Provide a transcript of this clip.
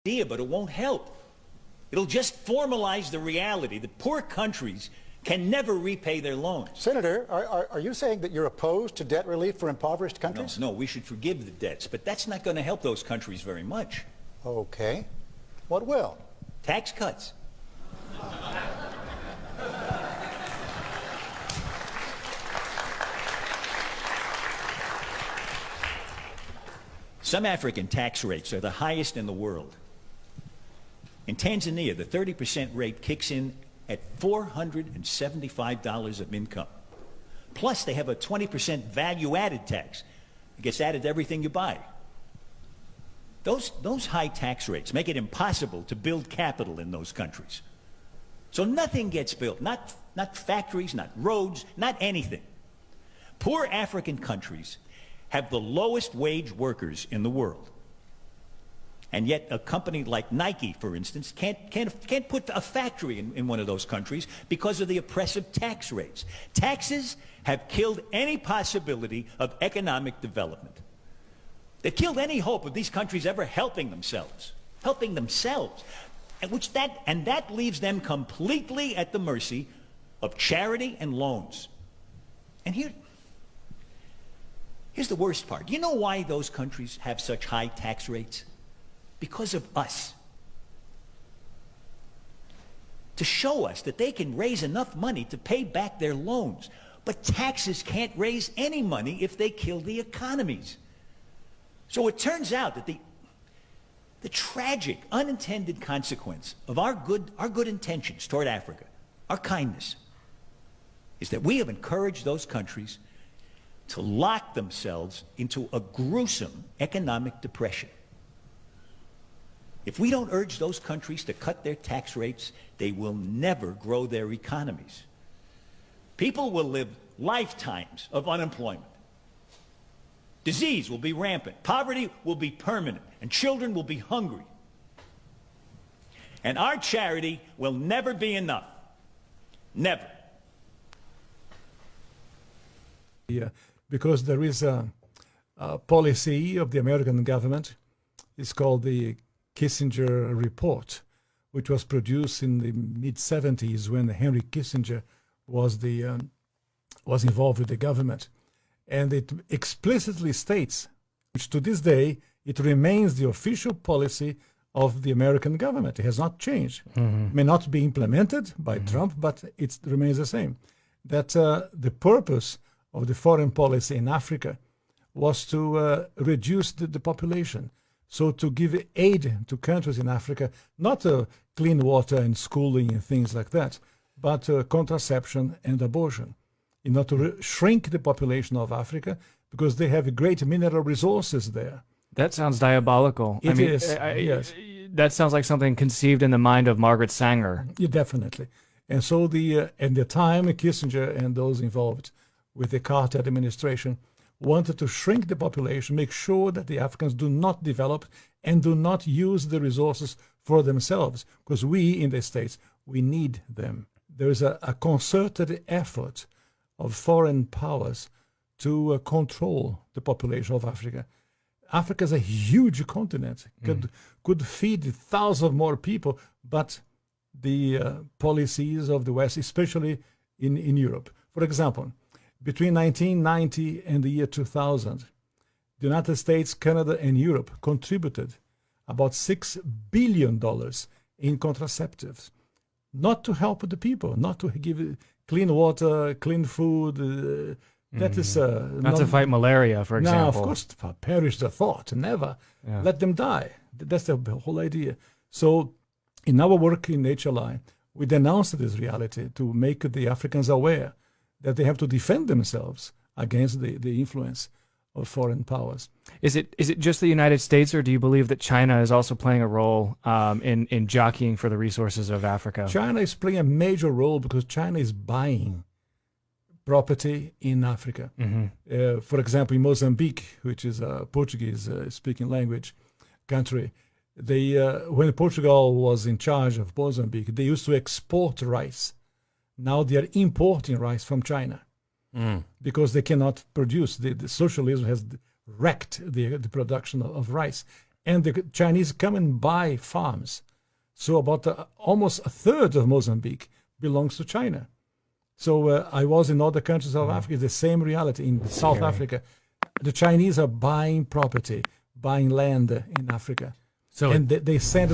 idea, but it won't help. It'll just formalize the reality that poor countries can never repay their loans. Senator, are you saying that you're opposed to debt relief for impoverished countries? No, we should forgive the debts, but that's not going to help those countries very much. Okay. What will? Tax cuts. Some African tax rates are the highest in the world. In Tanzania, the 30% rate kicks in at $475 of income. Plus, they have a 20% value-added tax. It gets added to everything you buy. Those high tax rates make it impossible to build capital in those countries. So nothing gets built, not factories, not roads, not anything. Poor African countries have the lowest wage workers in the world. And yet a company like Nike, for instance, can't put a factory in one of those countries because of the oppressive tax rates. Taxes have killed any possibility of economic development. They've killed any hope of these countries ever helping themselves. And that leaves them completely at the mercy of charity and loans. And here's the worst part. Do you know why those countries have such high tax rates? Because of us. To show us that they can raise enough money to pay back their loans. But taxes can't raise any money if they kill the economies. So it turns out that the tragic, unintended consequence of our good intentions toward Africa, our kindness, is that we have encouraged those countries to lock themselves into a gruesome economic depression. If we don't urge those countries to cut their tax rates, they will never grow their economies. People will live lifetimes of unemployment. Disease will be rampant. Poverty will be permanent. And children will be hungry. And our charity will never be enough. Never. Yeah, because there is a policy of the American government. It's called the Kissinger Report, which was produced in the mid-70s when Henry Kissinger was involved with the government. And it explicitly states, which to this day, it remains the official policy of the American government. It has not changed. It may not be implemented by Trump, but it remains the same. That the purpose of the foreign policy in Africa was to reduce the population. So to give aid to countries in Africa, not clean water and schooling and things like that, but contraception and abortion, in order to shrink the population of Africa, because they have great mineral resources there. That sounds diabolical. Yes. That sounds like something conceived in the mind of Margaret Sanger. Yeah, definitely. And so at the time, Kissinger and those involved with the Carter administration wanted to shrink the population, make sure that the Africans do not develop and do not use the resources for themselves, because we in the States, we need them. There is a concerted effort of foreign powers to control the population of Africa. Africa is a huge continent, could feed thousands more people, but the policies of the West, especially in Europe. For example, between 1990 and the year 2000, the United States, Canada, and Europe contributed about $6 billion in contraceptives, not to help the people, not to give clean water, clean food. That is not to fight malaria, for example. No, of course, perish the thought, never. Yeah. Let them die. That's the whole idea. So in our work in HLI, we denounced this reality to make the Africans aware that they have to defend themselves against the influence of foreign powers. Is it just the United States, or do you believe that China is also playing a role in jockeying for the resources of Africa? China is playing a major role because China is buying property in Africa. For example, in Mozambique, which is a Portuguese-speaking language country, when Portugal was in charge of Mozambique, they used to export rice. Now they are importing rice from China because they cannot produce. The socialism has wrecked the production of rice. and the Chinese come and buy farms. So about almost a third of Mozambique belongs to China. So I was in other countries of Africa, the same reality. In South Africa, the Chinese are buying property, buying land in Africa. So and they send